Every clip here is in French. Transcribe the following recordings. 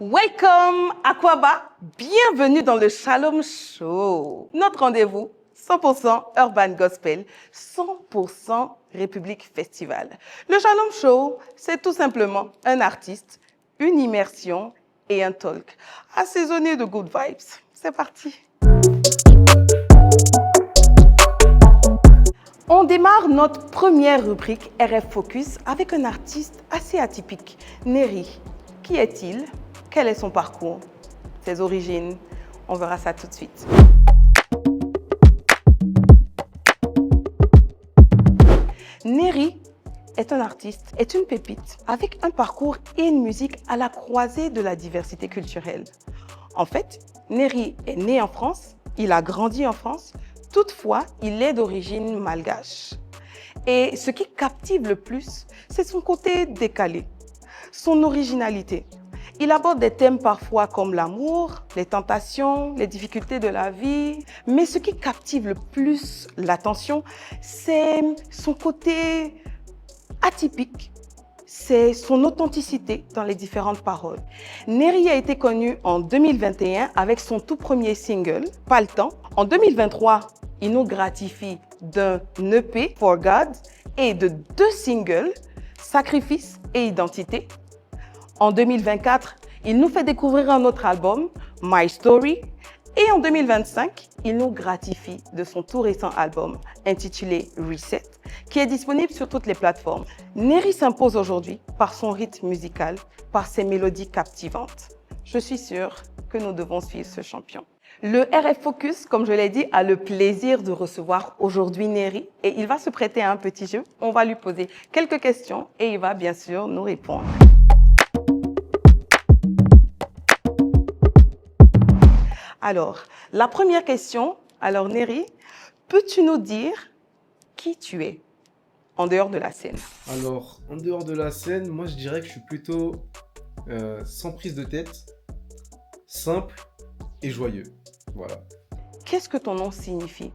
Welcome Aquaba, bienvenue dans le Shalom Show. Notre rendez-vous 100% Urban Gospel, 100% République Festival. Le Shalom Show, c'est tout simplement un artiste, une immersion et un talk assaisonné de good vibes. C'est parti. On démarre notre première rubrique RF Focus avec un artiste assez atypique, Neri. Qui est-il? Quel est son parcours? Ses origines? On verra ça tout de suite. Neri est un artiste, est une pépite avec un parcours et une musique à la croisée de la diversité culturelle. En fait, Neri est né en France, il a grandi en France, toutefois, il est d'origine malgache. Et ce qui captive le plus, c'est son côté décalé, son originalité. Il aborde des thèmes parfois comme l'amour, les tentations, les difficultés de la vie. Mais ce qui captive le plus l'attention, c'est son côté atypique, c'est son authenticité dans les différentes paroles. Neri a été connu en 2021 avec son tout premier single, Pas le temps. En 2023, il nous gratifie d'un EP, For God, et de 2 singles, Sacrifice et Identité. En 2024, il nous fait découvrir un autre album, My Story. Et en 2025, il nous gratifie de son tout récent album intitulé Reset, qui est disponible sur toutes les plateformes. Neri s'impose aujourd'hui par son rythme musical, par ses mélodies captivantes. Je suis sûre que nous devons suivre ce champion. Le RF Focus, comme je l'ai dit, a le plaisir de recevoir aujourd'hui Neri et il va se prêter à un petit jeu. On va lui poser quelques questions et il va bien sûr nous répondre. Alors, la première question, Neri, peux-tu nous dire qui tu es en dehors de la scène? Alors, en dehors de la scène, moi je dirais que je suis plutôt sans prise de tête, simple et joyeux. Voilà. Qu'est-ce que ton nom signifie,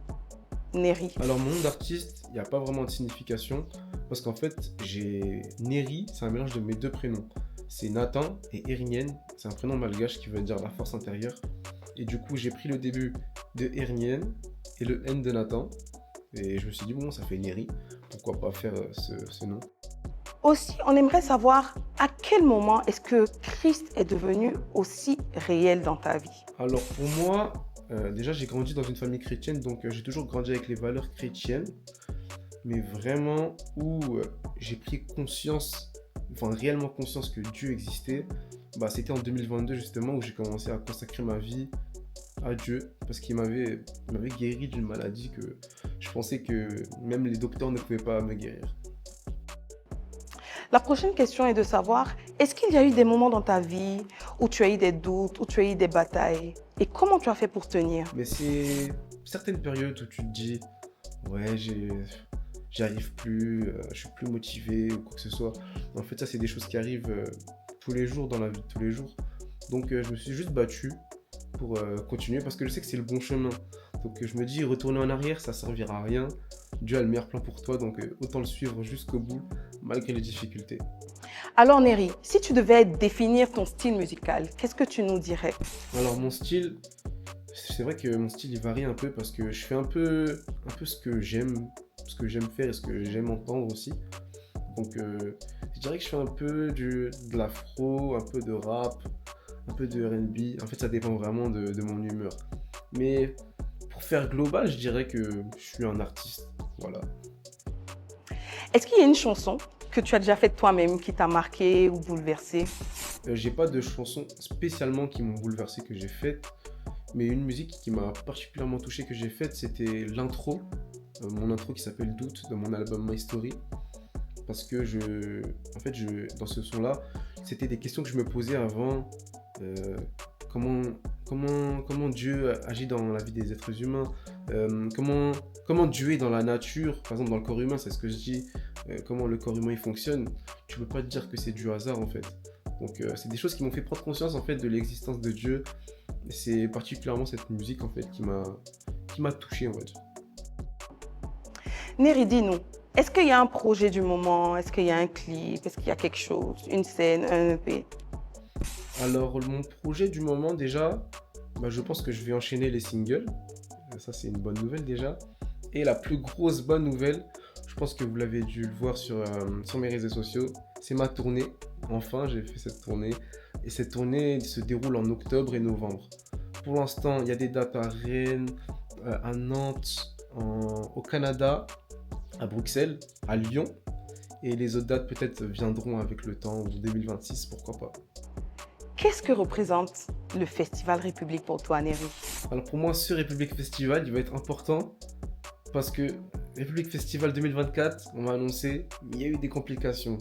Neri? Alors, mon nom d'artiste, il n'y a pas vraiment de signification parce qu'en fait, j'ai Neri, c'est un mélange de mes 2 prénoms. C'est Nathan et Erinien, c'est un prénom malgache qui veut dire la force intérieure. Et du coup, j'ai pris le début de Erinien et le N de Nathan. Et je me suis dit, bon, ça fait Neri, pourquoi pas faire ce nom. Aussi, on aimerait savoir à quel moment est-ce que Christ est devenu aussi réel dans ta vie? Alors pour moi, déjà j'ai grandi dans une famille chrétienne, donc j'ai toujours grandi avec les valeurs chrétiennes. Mais vraiment où j'ai pris conscience, enfin réellement conscience que Dieu existait, c'était en 2022 justement où j'ai commencé à consacrer ma vie à Dieu parce qu'il m'avait guéri d'une maladie que je pensais que même les docteurs ne pouvaient pas me guérir. La prochaine question est de savoir, est-ce qu'il y a eu des moments dans ta vie où tu as eu des doutes, où tu as eu des batailles? Et comment tu as fait pour tenir? Mais c'est certaines périodes où tu te dis, ouais, j'y arrive plus, je suis plus motivé ou quoi que ce soit. En fait, ça, c'est des choses qui arrivent tous les jours dans la vie de tous les jours. Donc, je me suis juste battu pour continuer parce que je sais que c'est le bon chemin. Donc, je me dis, retourner en arrière, ça servira à rien. Dieu a le meilleur plan pour toi, donc autant le suivre jusqu'au bout, malgré les difficultés. Alors Neri, si tu devais définir ton style musical, qu'est-ce que tu nous dirais? Alors, mon style, c'est vrai que mon style, il varie un peu parce que je fais un peu ce que j'aime faire et ce que j'aime entendre aussi. Donc, je dirais que je fais un peu de l'afro, un peu de rap, un peu de R&B. En fait, ça dépend vraiment de mon humeur. Mais pour faire global, je dirais que je suis un artiste. Voilà. Est-ce qu'il y a une chanson que tu as déjà faite toi-même qui t'a marqué ou bouleversé? J'ai pas de chansons spécialement qui m'ont bouleversé que j'ai faite, mais une musique qui m'a particulièrement touché que j'ai faite, c'était l'intro, mon intro qui s'appelle Doute de mon album My Story. Parce que dans ce son-là, c'était des questions que je me posais avant. Comment Dieu agit dans la vie des êtres humains, comment Dieu est dans la nature, par exemple dans le corps humain, c'est ce que je dis, comment le corps humain il fonctionne. Tu peux pas te dire que c'est du hasard en fait. Donc c'est des choses qui m'ont fait prendre conscience en fait de l'existence de Dieu. Et c'est particulièrement cette musique en fait qui m'a touché, on va dire. Neri, dis-nous, est-ce qu'il y a un projet du moment? Est-ce qu'il y a un clip? Est-ce qu'il y a quelque chose? Une scène, un EP? Alors, mon projet du moment, déjà, bah, je pense que je vais enchaîner les singles. Ça, c'est une bonne nouvelle déjà. Et la plus grosse bonne nouvelle, je pense que vous l'avez dû le voir sur mes réseaux sociaux, c'est ma tournée. Enfin, j'ai fait cette tournée. Et cette tournée se déroule en octobre et novembre. Pour l'instant, il y a des dates à Rennes, à Nantes, au Canada, à Bruxelles, à Lyon. Et les autres dates peut-être viendront avec le temps, ou 2026, pourquoi pas. Qu'est-ce que représente le Festival République pour toi, Neri? Alors pour moi, ce République Festival, il va être important parce que République Festival 2024, on m'a annoncé, il y a eu des complications.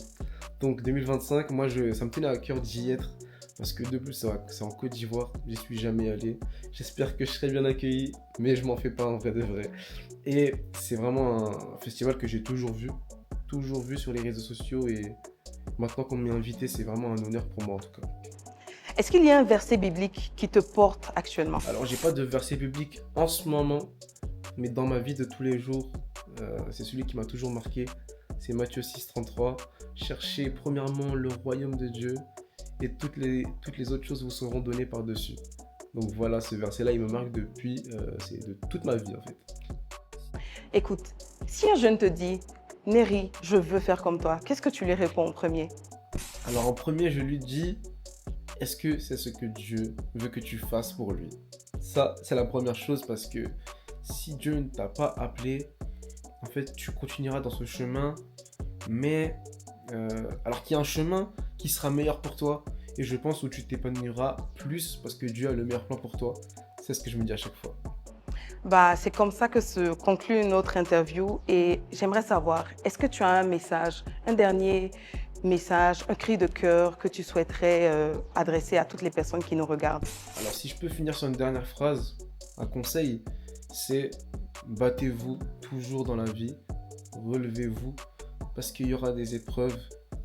Donc 2025, moi, ça me tenait à cœur d'y être parce que de plus, c'est en Côte d'Ivoire, j'y suis jamais allé. J'espère que je serai bien accueilli, mais je m'en fais pas en vrai de vrai. Et c'est vraiment un festival que j'ai toujours vu sur les réseaux sociaux et maintenant qu'on m'y a invité, c'est vraiment un honneur pour moi en tout cas. Est-ce qu'il y a un verset biblique qui te porte actuellement? Alors, j'ai pas de verset biblique en ce moment, mais dans ma vie de tous les jours, c'est celui qui m'a toujours marqué. C'est Matthieu 6,33. Cherchez premièrement le royaume de Dieu et toutes les autres choses vous seront données par-dessus. Donc voilà, ce verset-là, il me marque depuis, c'est de toute ma vie en fait. Écoute, si un jeune te dit, Neri, je veux faire comme toi, qu'est-ce que tu lui réponds en premier? Alors en premier, je lui dis, est-ce que c'est ce que Dieu veut que tu fasses pour lui? Ça, c'est la première chose parce que si Dieu ne t'a pas appelé, en fait, tu continueras dans ce chemin, mais alors qu'il y a un chemin qui sera meilleur pour toi et je pense où tu t'épanouiras plus parce que Dieu a le meilleur plan pour toi. C'est ce que je me dis à chaque fois. Bah, c'est comme ça que se conclut notre interview et j'aimerais savoir, est-ce que tu as un message, un dernier message, un cri de cœur que tu souhaiterais adresser à toutes les personnes qui nous regardent? Alors si je peux finir sur une dernière phrase, un conseil, c'est battez-vous toujours dans la vie, relevez-vous, parce qu'il y aura des épreuves,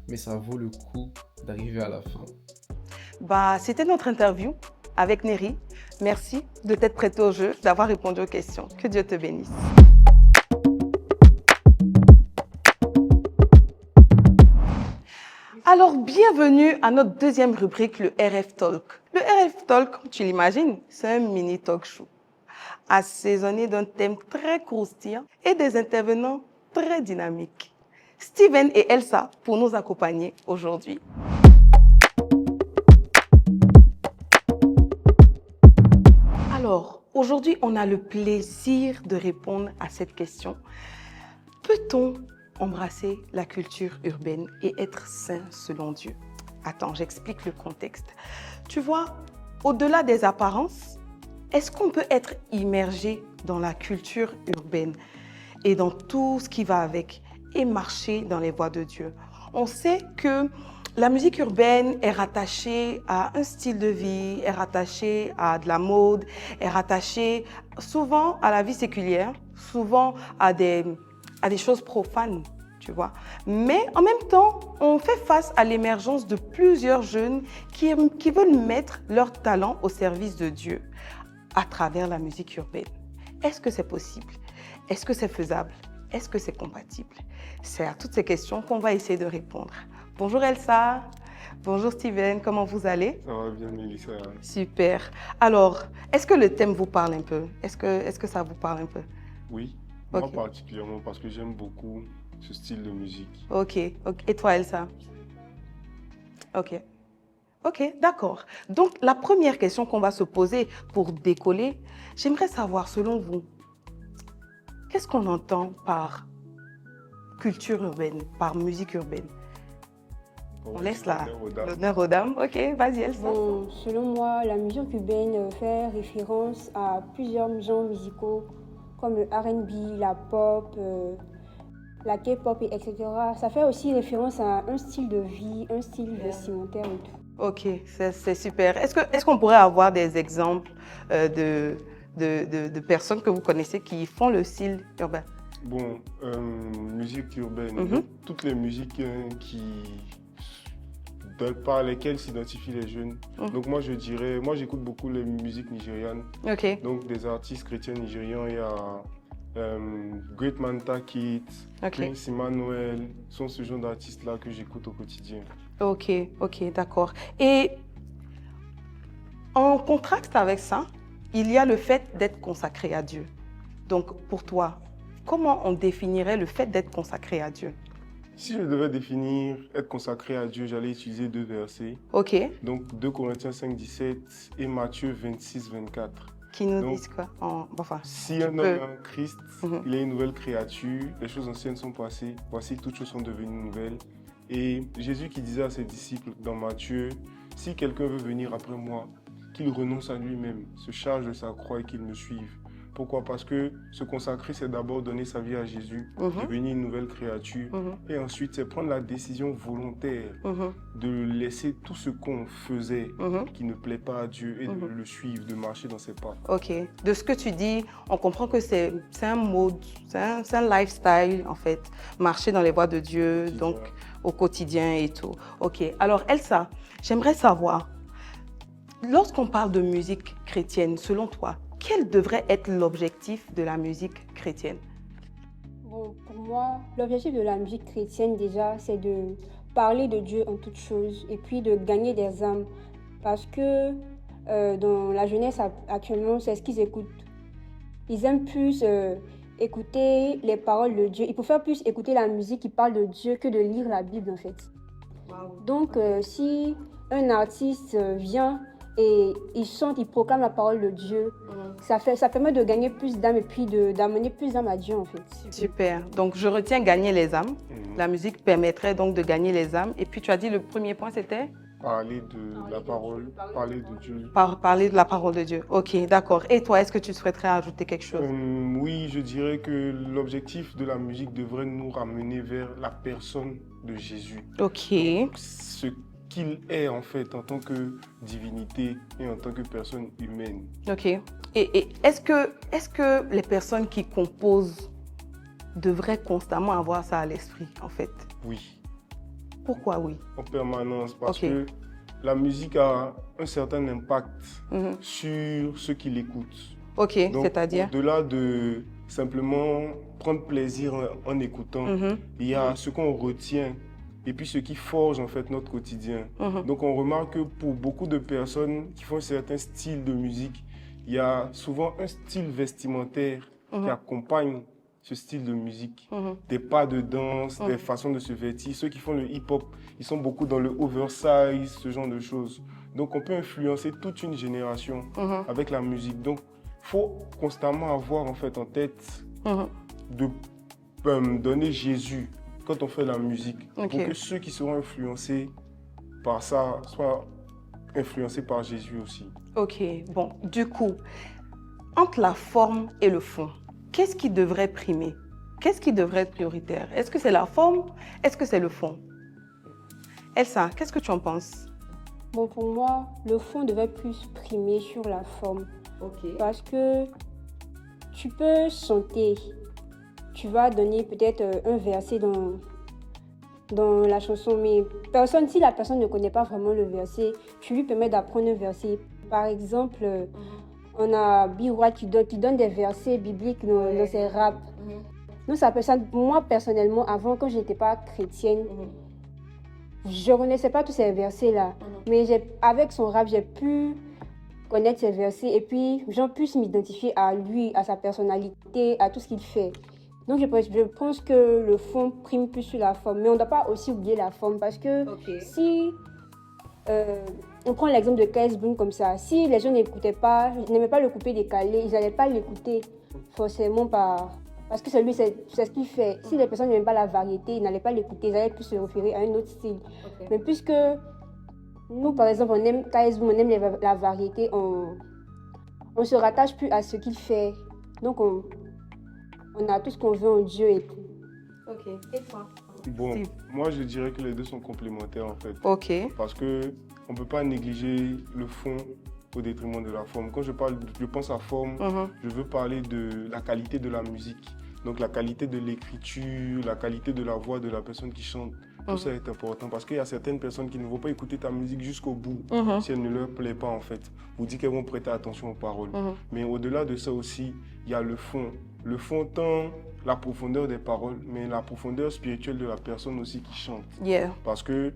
mais ça vaut le coup d'arriver à la fin. Bah, c'était notre interview avec Neri. Merci de t'être prêté au jeu, d'avoir répondu aux questions. Que Dieu te bénisse. Alors, bienvenue à notre deuxième rubrique, le RF Talk. Le RF Talk, comme tu l'imagines, c'est un mini talk show, assaisonné d'un thème très croustillant et des intervenants très dynamiques. Steven et Elsa pour nous accompagner aujourd'hui. Alors, aujourd'hui, on a le plaisir de répondre à cette question. Peut-on embrasser la culture urbaine et être saint selon Dieu? Attends, j'explique le contexte. Tu vois, au-delà des apparences, est-ce qu'on peut être immergé dans la culture urbaine et dans tout ce qui va avec et marcher dans les voies de Dieu? On sait que la musique urbaine est rattachée à un style de vie, est rattachée à de la mode, est rattachée souvent à la vie séculière, souvent à des choses profanes, tu vois. Mais en même temps, on fait face à l'émergence de plusieurs jeunes qui veulent mettre leur talent au service de Dieu à travers la musique urbaine. Est-ce que c'est possible? Est-ce que c'est faisable? Est-ce que c'est compatible? C'est à toutes ces questions qu'on va essayer de répondre. Bonjour Elsa, bonjour Steven, comment vous allez? Ça va bien, Mélissa. Super. Alors, est-ce que le thème vous parle un peu? Est-ce que ça vous parle un peu? Oui, Ok. moi particulièrement parce que j'aime beaucoup ce style de musique. Ok. Et toi Elsa? Ok. Ok, d'accord. Donc, la première question qu'on va se poser pour décoller, j'aimerais savoir, selon vous, qu'est-ce qu'on entend par culture urbaine, par musique urbaine? Bon, On laisse honneur aux dames. l'honneur aux dames. Ok, vas-y Elsa. Bon, selon moi, la musique urbaine fait référence à plusieurs genres musicaux comme le R&B, la pop, la K-pop, etc. Ça fait aussi référence à un style de vie, un style vestimentaire et tout. Ok, c'est super. Est-ce qu'on pourrait avoir des exemples de personnes que vous connaissez qui font le style urbain? Bon, musique urbaine, Mhm. donc, toutes les musiques par lesquelles s'identifient les jeunes. Mhm. Donc moi j'écoute beaucoup les musiques nigérianes. Ok, Donc des artistes chrétiens nigérians, il y a Great Manta Kid, ok, Prince Emmanuel, sont ce genre d'artistes-là que j'écoute au quotidien. ok, d'accord. Et En contraste avec ça, il y a le fait d'être consacré à Dieu. Donc, pour toi, comment on définirait le fait d'être consacré à Dieu? Si je devais définir être consacré à Dieu, j'allais utiliser 2 versets. Ok. Donc 2 Corinthiens 5, 17 et Matthieu 26, 24. Qui nous Donc, disent quoi? Enfin, Si un homme est en Christ, Mhm. il est une nouvelle créature, les choses anciennes sont passées, voici toutes choses sont devenues nouvelles. Et Jésus qui disait à ses disciples dans Matthieu, si quelqu'un veut venir après moi, qu'il renonce à lui-même, se charge de sa croix et qu'il me suive. Pourquoi? Parce que se consacrer, c'est d'abord donner sa vie à Jésus, Mhm. devenir une nouvelle créature. Mhm. Et ensuite, c'est prendre la décision volontaire Mhm. de laisser tout ce qu'on faisait Mhm. qui ne plaît pas à Dieu et de Mhm. le suivre, de marcher dans ses pas. Ok. De ce que tu dis, on comprend que c'est un mode, c'est un lifestyle en fait. Marcher dans les voies de Dieu, Quotidien. donc au quotidien et tout. Ok. Alors Elsa, j'aimerais savoir, lorsqu'on parle de musique chrétienne, selon toi, quel devrait être l'objectif de la musique chrétienne? Bon, pour moi, l'objectif de la musique chrétienne déjà, c'est de parler de Dieu en toutes choses et puis de gagner des âmes. Parce que dans la jeunesse actuellement, c'est ce qu'ils écoutent. Ils aiment plus écouter les paroles de Dieu. Ils préfèrent plus écouter la musique qui parle de Dieu que de lire la Bible en fait. Donc si un artiste vient et il chante, il proclame la parole de Dieu, ça permet de gagner plus d'âmes et puis d'amener plus d'âmes à Dieu en fait. Super. Donc je retiens gagner les âmes. Mhm. La musique permettrait donc de gagner les âmes. Et puis tu as dit le premier point c'était Parler de la parole, parler de Dieu. parler de la parole de Dieu. Ok, d'accord. Et toi, est-ce que tu souhaiterais ajouter quelque chose? Oui, je dirais que l'objectif de la musique devrait nous ramener vers la personne de Jésus. Ok. Donc, ce qu'il est en fait en tant que divinité et en tant que personne humaine. Ok. Et est-ce que les personnes qui composent devraient constamment avoir ça à l'esprit, en fait? Oui, Pourquoi oui? en permanence, parce Ok. que la musique a un certain impact Mhm. sur ceux qui l'écoutent. Ok, Donc, c'est-à-dire? au-delà de simplement prendre plaisir en écoutant, Mhm. il y a ce qu'on retient et puis ce qui forge en fait notre quotidien. Mhm. Donc on remarque que pour beaucoup de personnes qui font un certain style de musique, il y a souvent un style vestimentaire Mhm. qui accompagne ce style de musique. Mhm. Des pas de danse, des façons de se vêtir. Ceux qui font le hip-hop, ils sont beaucoup dans le oversize, ce genre de choses. Donc on peut influencer toute une génération Mhm. avec la musique. Donc il faut constamment avoir en fait en tête Mhm. de donner Jésus quand on fait la musique, Ok. pour que ceux qui seront influencés par ça soient influencés par Jésus aussi. Ok, bon, du coup, entre la forme et le fond, qu'est-ce qui devrait primer? Qu'est-ce qui devrait être prioritaire? Est-ce que c'est la forme? Est-ce que c'est le fond? Elsa, qu'est-ce que tu en penses? Bon, pour moi, le fond devait plus primer sur la forme. Ok. Parce que tu peux chanter, tu vas donner peut-être un verset dans la chanson, mais si la personne ne connaît pas vraiment le verset, tu lui permets d'apprendre un verset. Par exemple, on a B-Watt qui donne des versets bibliques dans ses raps. Donc moi personnellement, avant, quand je n'étais pas chrétienne, je ne connaissais pas tous ces versets-là. Mais avec son rap, j'ai pu connaître ces versets et puis j'en puisse m'identifier à lui, à sa personnalité, à tout ce qu'il fait. Donc je pense que le fond prime plus sur la forme. Mais on ne doit pas aussi oublier la forme parce que si on prend l'exemple de KS Boom comme ça, si les gens n'aimaient pas le coupé décalé, ils n'allaient pas l'écouter forcément parce que c'est ce qu'il fait. Si les personnes n'aiment pas la variété, ils n'allaient pas l'écouter, ils allaient plus se référer à un autre style. Mais puisque nous, par exemple, on aime KS Boom, on aime la variété, on se rattache plus à ce qu'il fait. Donc on a tout ce qu'on veut en Dieu et tout. Ok, et toi? Bon, Steve. moi je dirais que les deux sont complémentaires en fait. Ok. Parce qu'on ne peut pas négliger le fond au détriment de la forme. Quand je pense à forme, je veux parler de la qualité de la musique. Donc la qualité de l'écriture, la qualité de la voix de la personne qui chante. Tout ça est important parce qu'il y a certaines personnes qui ne vont pas écouter ta musique jusqu'au bout si elle ne leur plaît pas en fait. Vous dites qu'elles vont prêter attention aux paroles. Mais au-delà de ça aussi, il y a le fond. Le fond tant la profondeur des paroles, mais la profondeur spirituelle de la personne aussi qui chante. Yeah. Parce que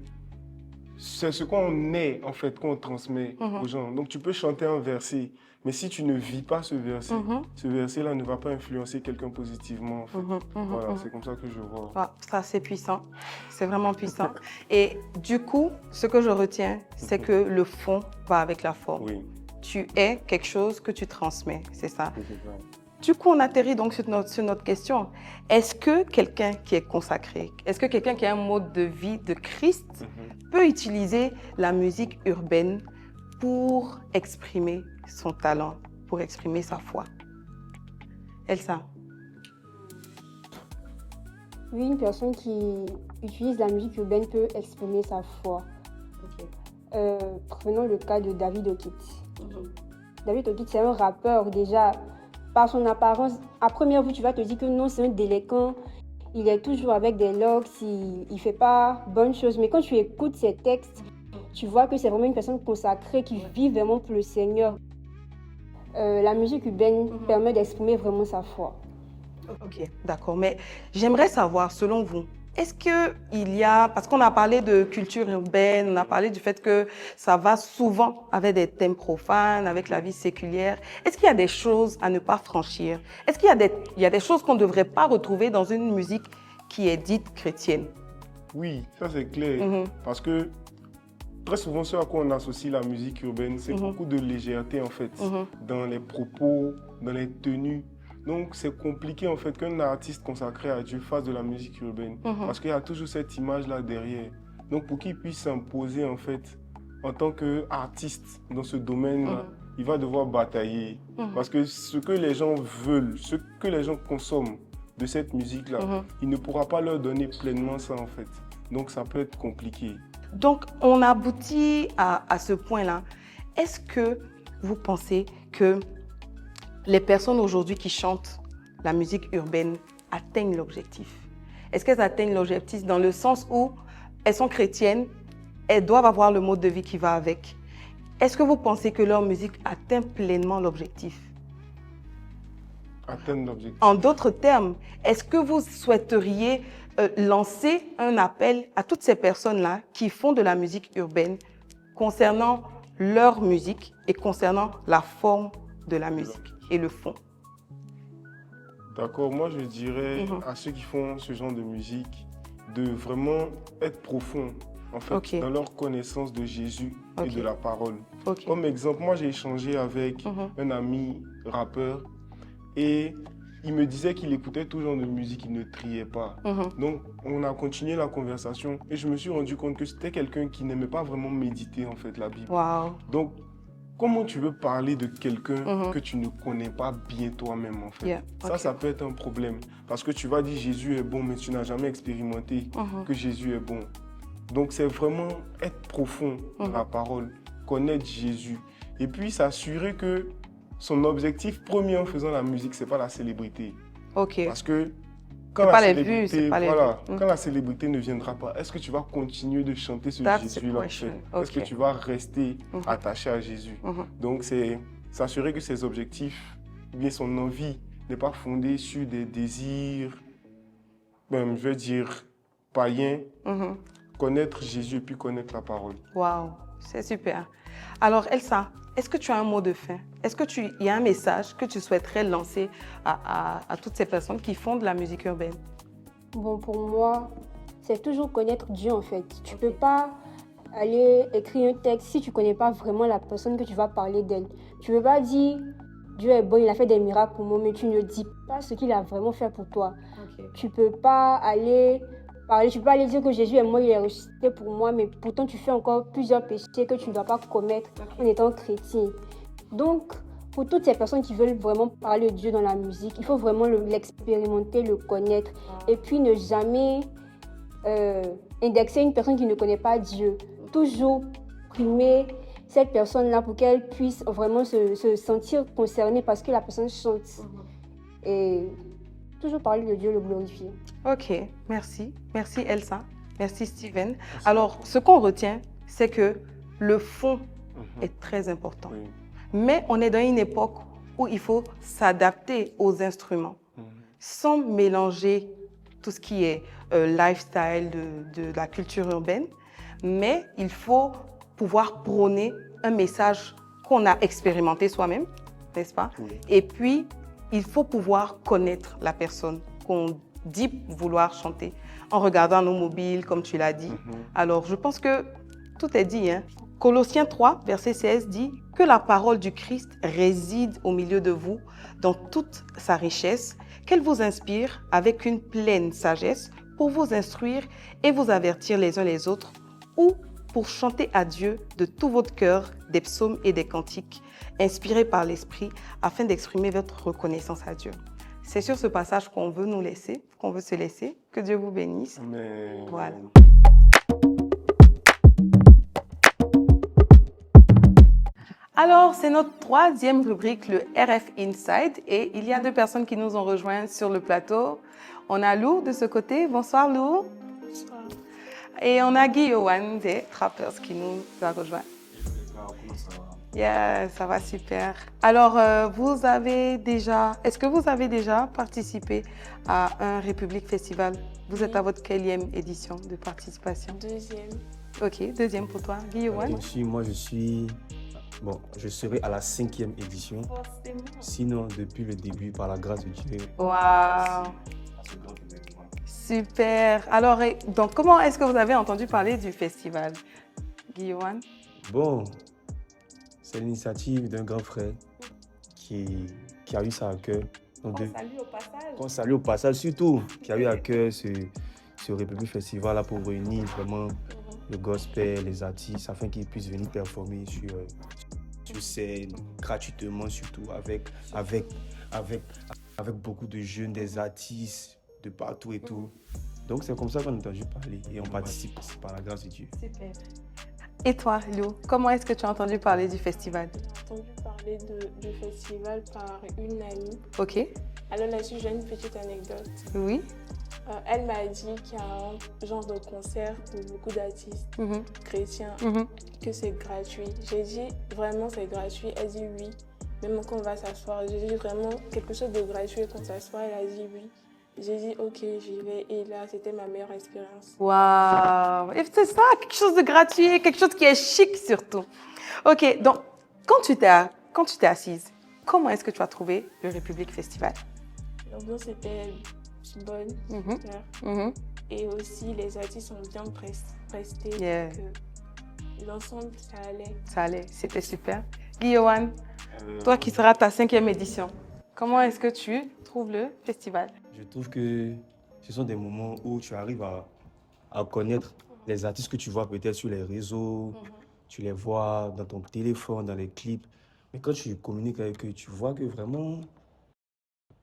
c'est ce qu'on est, en fait, qu'on transmet aux gens. Donc, tu peux chanter un verset, mais si tu ne vis pas ce verset-là ne va pas influencer quelqu'un positivement, en fait. Voilà, c'est comme ça que je vois. Ah, ça, c'est puissant. C'est vraiment puissant. Et du coup, ce que je retiens, c'est que le fond va avec la forme. Oui. Tu es quelque chose que tu transmets, c'est ça. Oui, c'est ça. Du coup, on atterrit donc sur notre question. Est-ce que quelqu'un qui est consacré, est-ce que quelqu'un qui a un mode de vie de Christ peut utiliser la musique urbaine pour exprimer son talent, pour exprimer sa foi? Elsa? Oui, une personne qui utilise la musique urbaine peut exprimer sa foi. Prenons le cas de David O'Keefe. David O'Keefe, c'est un rappeur déjà. Par son apparence, à première vue, tu vas te dire que non, c'est un délinquant. Il est toujours avec des locks, il ne fait pas bonne chose. Mais quand tu écoutes ses textes, tu vois que c'est vraiment une personne consacrée qui vit vraiment pour le Seigneur. La musique urbaine permet d'exprimer vraiment sa foi. Ok, d'accord. Mais j'aimerais savoir, selon vous, est-ce qu'il y a, parce qu'on a parlé de culture urbaine, on a parlé du fait que ça va souvent avec des thèmes profanes, avec la vie séculière, est-ce qu'il y a des choses à ne pas franchir? Est-ce qu'il y a des choses qu'on ne devrait pas retrouver dans une musique qui est dite chrétienne? Oui, ça c'est clair. Parce que très souvent, ce à quoi on associe la musique urbaine, c'est beaucoup de légèreté en fait, dans les propos, dans les tenues. Donc, c'est compliqué en fait qu'un artiste consacré à Dieu fasse de la musique urbaine. Parce qu'il y a toujours cette image-là derrière. Donc, pour qu'il puisse s'imposer en fait, en tant qu'artiste dans ce domaine-là, il va devoir batailler. Parce que ce que les gens veulent, ce que les gens consomment de cette musique-là, il ne pourra pas leur donner pleinement ça en fait. Donc, ça peut être compliqué. Donc, on aboutit à ce point-là. Est-ce que vous pensez que les personnes aujourd'hui qui chantent la musique urbaine atteignent l'objectif? Est-ce qu'elles atteignent l'objectif dans le sens où elles sont chrétiennes, elles doivent avoir le mode de vie qui va avec? Est-ce que vous pensez que leur musique atteint pleinement l'objectif? Atteindre l'objectif. En d'autres termes, est-ce que vous souhaiteriez lancer un appel à toutes ces personnes-là qui font de la musique urbaine concernant leur musique et concernant la forme de la musique et le fond? D'accord, moi je dirais à ceux qui font ce genre de musique de vraiment être profond en fait dans leur connaissance de Jésus et de la parole. Comme exemple, moi j'ai échangé avec un ami rappeur et il me disait qu'il écoutait tout genre de musique, il ne triait pas. Donc on a continué la conversation et je me suis rendu compte que c'était quelqu'un qui n'aimait pas vraiment méditer en fait la Bible. Donc comment tu veux parler de quelqu'un que tu ne connais pas bien toi-même en fait? Ça peut être un problème. Parce que tu vas dire Jésus est bon, mais tu n'as jamais expérimenté que Jésus est bon. Donc c'est vraiment être profond dans la parole, connaître Jésus. Et puis s'assurer que son objectif premier en faisant la musique, c'est pas la célébrité. Parce que quand la célébrité ne viendra pas, est-ce que tu vas continuer de chanter ce Jésus-là en fait? Est-ce que tu vas rester attaché à Jésus? Donc, c'est s'assurer que ses objectifs, ou bien son envie, n'est pas fondée sur des désirs, je veux dire, païens. Connaître Jésus et puis connaître la parole. Waouh, c'est super. Alors, Elsa, est-ce que tu as un mot de fin? Est-ce qu'il y a un message que tu souhaiterais lancer à toutes ces personnes qui font de la musique urbaine? Bon, pour moi, c'est toujours connaître Dieu en fait. Tu ne peux pas aller écrire un texte si tu ne connais pas vraiment la personne que tu vas parler d'elle. Tu ne peux pas dire Dieu est bon, il a fait des miracles pour moi, mais tu ne dis pas ce qu'il a vraiment fait pour toi. Tu ne peux pas aller parler, tu peux aller dire que Jésus est mort, il est ressuscité pour moi, mais pourtant tu fais encore plusieurs péchés que tu ne dois pas commettre en étant chrétien. Donc, pour toutes ces personnes qui veulent vraiment parler de Dieu dans la musique, il faut vraiment l'expérimenter, le connaître, et puis ne jamais indexer une personne qui ne connaît pas Dieu. Toujours primer cette personne-là pour qu'elle puisse vraiment se sentir concernée parce que la personne chante. Et toujours parler de Dieu, le glorifier. Ok, merci. Merci Elsa. Merci Steven. Alors, ce qu'on retient, c'est que le fond est très important. Mais on est dans une époque où il faut s'adapter aux instruments sans mélanger tout ce qui est lifestyle de la culture urbaine, mais il faut pouvoir prôner un message qu'on a expérimenté soi-même, n'est-ce pas? Oui. Et puis, il faut pouvoir connaître la personne qu'on dit vouloir chanter en regardant nos mobiles, comme tu l'as dit. Alors, je pense que tout est dit. Colossiens 3, verset 16 dit que la parole du Christ réside au milieu de vous dans toute sa richesse, qu'elle vous inspire avec une pleine sagesse pour vous instruire et vous avertir les uns les autres, ou pour chanter à Dieu de tout votre cœur des psaumes et des cantiques inspirés par l'Esprit afin d'exprimer votre reconnaissance à Dieu. C'est sur ce passage qu'on veut nous laisser, qu'on veut se laisser. Que Dieu vous bénisse. Amen. Voilà. Alors, c'est notre troisième rubrique, le RF Inside. Et il y a 2 personnes qui nous ont rejoints sur le plateau. On a Lou de ce côté. Bonsoir Lou. Bonsoir. Et on a Guy Yohan des Trappers qui nous a rejoints. Comment ça va? Yeah, ça va super. Alors, est-ce que vous avez déjà participé à un République Festival? Vous êtes à votre quelle édition de participation? Deuxième. Ok, deuxième pour toi. Guy Yohan? Je serai à la 5e édition. Sinon, depuis le début, par la grâce de Dieu. Waouh! Super. Alors, donc, comment est-ce que vous avez entendu parler du festival, Guy Yohan? Bon, c'est l'initiative d'un grand frère qui a eu ça à cœur. Donc, Salut au passage. qu'on salue au passage, surtout, qui a eu à cœur ce République Festival là pour réunir vraiment le gospel, les artistes, afin qu'ils puissent venir performer sur scène, gratuitement surtout, avec beaucoup de jeunes, des artistes de partout et tout. Donc c'est comme ça qu'on a entendu parler et on participe par la grâce de Dieu. Super. Et toi, Lou, comment est-ce que tu as entendu parler du festival? J'ai entendu parler du festival par une amie. Ok. Alors là-dessus, j'ai une petite anecdote. Oui. Elle m'a dit qu'il y a un genre de concert pour beaucoup d'artistes chrétiens, que c'est gratuit. J'ai dit vraiment c'est gratuit. Elle dit oui. Même quand on va s'asseoir, j'ai dit vraiment quelque chose de gratuit qu'on s'assoit. Elle a dit oui. J'ai dit ok, j'y vais. Et là, c'était ma meilleure expérience. Waouh! Et c'est ça, quelque chose de gratuit, quelque chose qui est chic surtout. Ok, donc quand tu t'es assise, comment est-ce que tu as trouvé le République Festival? L'ambiance était bonne. Et aussi, les artistes sont bien prestés. Yeah. Donc, l'ensemble, ça allait. Ça allait, c'était super. Guy Yohan, toi qui seras ta 5e édition, comment est-ce que tu trouves le festival? Je trouve que ce sont des moments où tu arrives à connaître les artistes que tu vois peut-être sur les réseaux, tu les vois dans ton téléphone, dans les clips. Mais quand tu communiques avec eux, tu vois que vraiment,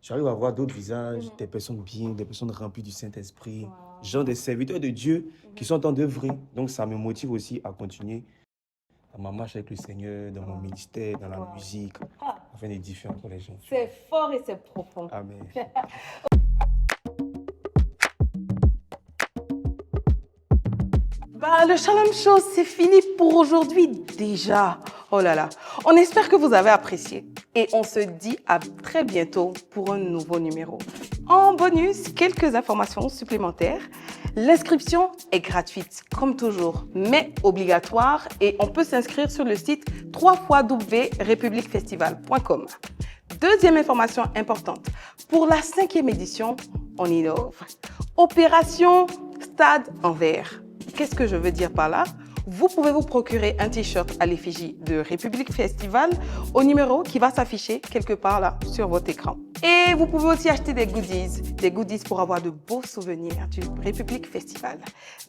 tu arrives à voir d'autres visages, des personnes bien, des personnes remplies du Saint-Esprit, genre des serviteurs de Dieu qui sont en train d'œuvrer. Donc ça me motive aussi à continuer dans ma marche avec le Seigneur, dans mon ministère, dans la musique, afin d'édifier encore les gens. C'est fort et c'est profond. Amen. Le Shalom Show, c'est fini pour aujourd'hui déjà. Oh là là. On espère que vous avez apprécié et on se dit à très bientôt pour un nouveau numéro. En bonus, quelques informations supplémentaires. L'inscription est gratuite, comme toujours, mais obligatoire et on peut s'inscrire sur le site www.republiquefestival.com. Deuxième information importante, pour la 5e édition, on innove. Opération Stade en verre. Qu'est-ce que je veux dire par là? Vous pouvez vous procurer un t-shirt à l'effigie de République Festival au numéro qui va s'afficher quelque part là sur votre écran. Et vous pouvez aussi acheter des goodies pour avoir de beaux souvenirs du République Festival.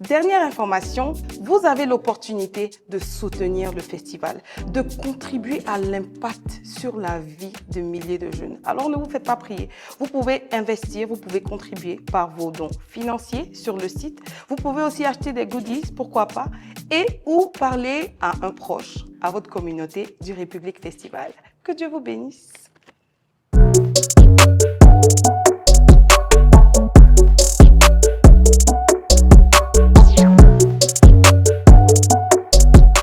Dernière information, vous avez l'opportunité de soutenir le festival, de contribuer à l'impact sur la vie de milliers de jeunes. Alors ne vous faites pas prier. Vous pouvez investir, vous pouvez contribuer par vos dons financiers sur le site. Vous pouvez aussi acheter des goodies, pourquoi pas, et ou parler à un proche, à votre communauté du République Festival. Que Dieu vous bénisse.